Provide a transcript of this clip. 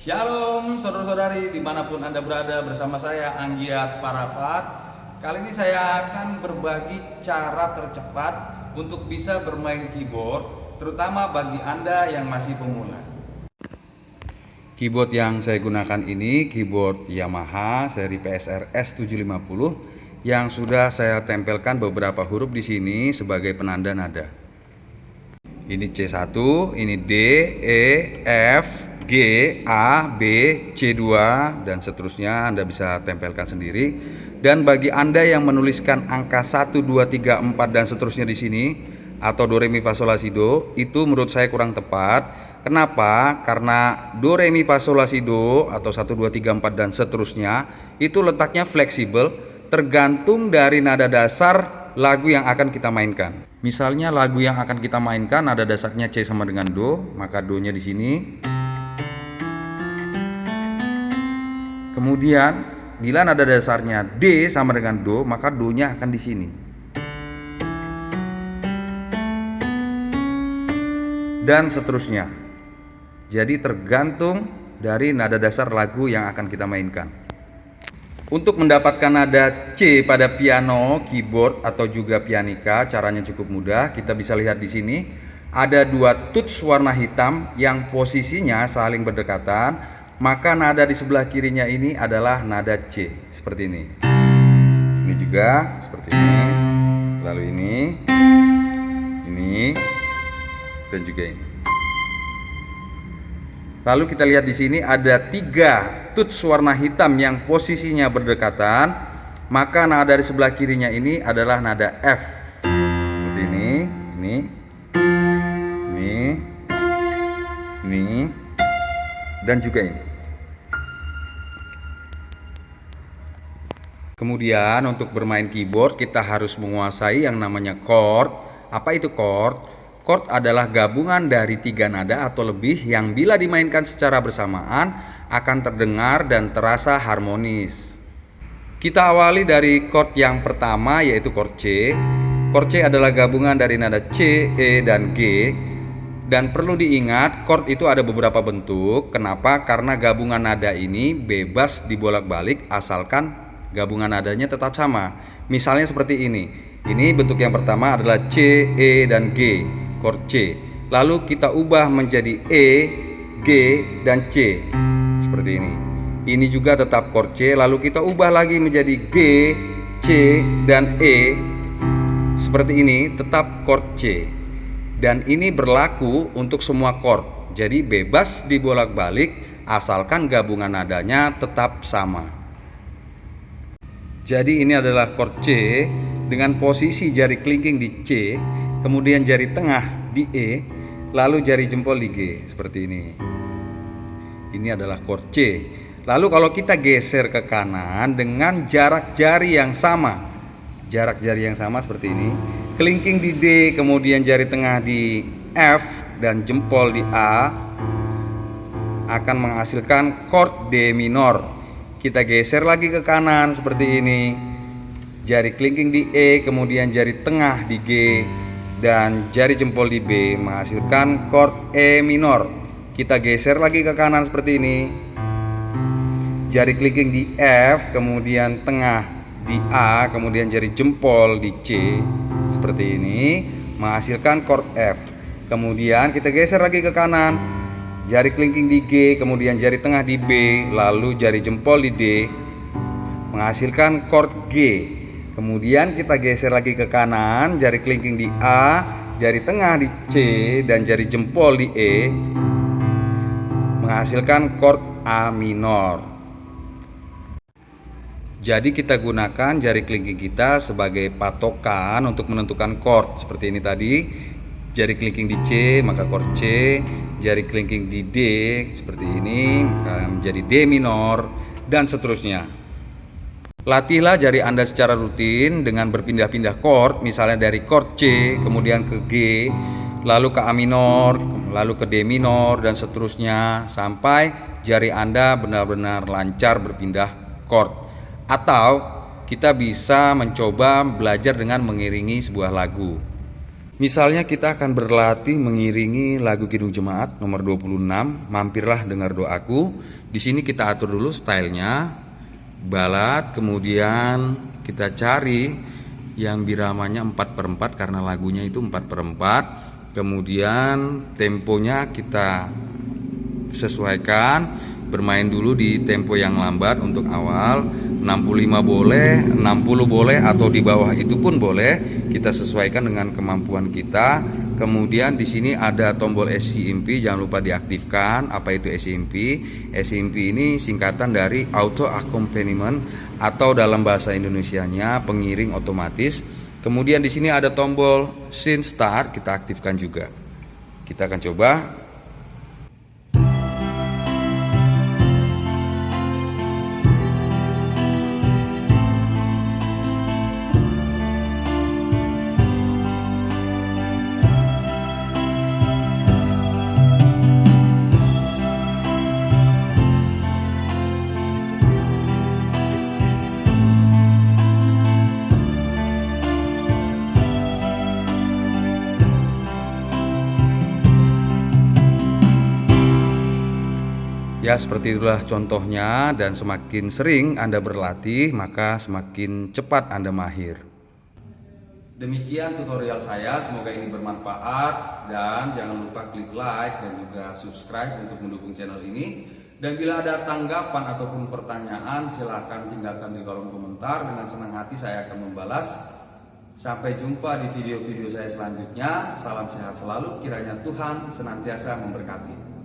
Shalom saudara-saudari dimanapun Anda berada, bersama saya Anggiat Parapat. Kali ini saya akan berbagi cara tercepat untuk bisa bermain keyboard, terutama bagi Anda yang masih pemula. Keyboard yang saya gunakan ini keyboard Yamaha seri PSR S750 yang sudah saya tempelkan beberapa huruf di sini sebagai penanda nada. Ini C1, ini D, E, F, G, A, B, C2 dan seterusnya. Anda bisa tempelkan sendiri. Dan bagi Anda yang menuliskan angka 1, 2, 3, 4 dan seterusnya di sini atau do re mi fa sol la si do, itu menurut saya kurang tepat. Kenapa? Karena do re mi fa sol la si do atau 1, 2, 3, 4 dan seterusnya itu letaknya fleksibel, tergantung dari nada dasar lagu yang akan kita mainkan. Misalnya lagu yang akan kita mainkan nada dasarnya C sama dengan do, maka do-nya di sini. Kemudian bila nada dasarnya D sama dengan do, maka do-nya akan di sini. Dan seterusnya. Jadi tergantung dari nada dasar lagu yang akan kita mainkan. Untuk mendapatkan nada C pada piano, keyboard atau juga pianika, caranya cukup mudah. Kita bisa lihat di sini ada dua tuts warna hitam yang posisinya saling berdekatan, maka nada di sebelah kirinya ini adalah nada C, seperti ini. Ini juga seperti ini. Lalu ini, dan juga ini. Lalu kita lihat di sini ada tiga tuts warna hitam yang posisinya berdekatan, maka nada di sebelah kirinya ini adalah nada F. Seperti ini, dan juga ini. Kemudian untuk bermain keyboard kita harus menguasai yang namanya chord. Apa itu chord? Chord adalah gabungan dari tiga nada atau lebih yang bila dimainkan secara bersamaan akan terdengar dan terasa harmonis. Kita awali dari chord yang pertama, yaitu chord C. Chord C adalah gabungan dari nada C, E, dan G. Dan perlu diingat, chord itu ada beberapa bentuk. Kenapa? Karena gabungan nada ini bebas dibolak-balik asalkan gabungan nadanya tetap sama. Misalnya seperti ini. Ini bentuk yang pertama adalah C, E, dan G. Chord C. Lalu kita ubah menjadi E, G, dan C. Seperti ini. Ini juga tetap chord C. Lalu kita ubah lagi menjadi G, C, dan E. Seperti ini, tetap chord C. Dan ini berlaku untuk semua chord. Jadi bebas dibolak-balik asalkan gabungan nadanya tetap sama. Jadi ini adalah chord C dengan posisi jari kelingking di C, kemudian jari tengah di E, lalu jari jempol di G, seperti ini. Ini adalah chord C. Lalu kalau kita geser ke kanan dengan jarak jari yang sama, seperti ini, kelingking di D, kemudian jari tengah di F dan jempol di A, akan menghasilkan chord D minor. Kita geser lagi ke kanan seperti ini, jari kelingking di E, kemudian jari tengah di G dan jari jempol di B menghasilkan chord E minor. Kita geser lagi ke kanan seperti ini, jari kelingking di F, kemudian tengah di A, kemudian jari jempol di C seperti ini menghasilkan chord F. Kemudian kita geser lagi ke kanan, jari kelingking di G, kemudian jari tengah di B, lalu jari jempol di D menghasilkan chord G. Kemudian kita geser lagi ke kanan, jari kelingking di A, jari tengah di C, dan jari jempol di E menghasilkan chord A minor. Jadi kita gunakan jari kelingking kita sebagai patokan untuk menentukan chord. Seperti ini tadi, jari kelingking di C maka chord C, jari kelingking di D seperti ini maka menjadi D minor, dan seterusnya. Latihlah jari Anda secara rutin dengan berpindah-pindah chord, misalnya dari chord C, kemudian ke G, lalu ke A minor, lalu ke D minor, dan seterusnya sampai jari Anda benar-benar lancar berpindah chord. Atau kita bisa mencoba belajar dengan mengiringi sebuah lagu. Misalnya kita akan berlatih mengiringi lagu Kidung Jemaat nomor 26, Mampirlah Dengar Doaku. Di sini kita atur dulu stylenya, balad, kemudian kita cari yang biramanya 4/4 karena lagunya itu 4/4. Kemudian temponya kita sesuaikan, bermain dulu di tempo yang lambat untuk awal, 65 boleh, 60 boleh, atau di bawah itu pun boleh. Kita sesuaikan dengan kemampuan kita. Kemudian di sini ada tombol SCMP, jangan lupa diaktifkan. Apa itu SCMP? SCMP ini singkatan dari Auto Accompaniment atau dalam bahasa Indonesianya pengiring otomatis. Kemudian di sini ada tombol Sync Start, kita aktifkan juga. Kita akan coba. Ya, seperti itulah contohnya, dan semakin sering Anda berlatih, maka semakin cepat Anda mahir. Demikian tutorial saya, semoga ini bermanfaat, dan jangan lupa klik like dan juga subscribe untuk mendukung channel ini. Dan bila ada tanggapan ataupun pertanyaan, silahkan tinggalkan di kolom komentar, dengan senang hati saya akan membalas. Sampai jumpa di video-video saya selanjutnya. Salam sehat selalu, kiranya Tuhan senantiasa memberkati.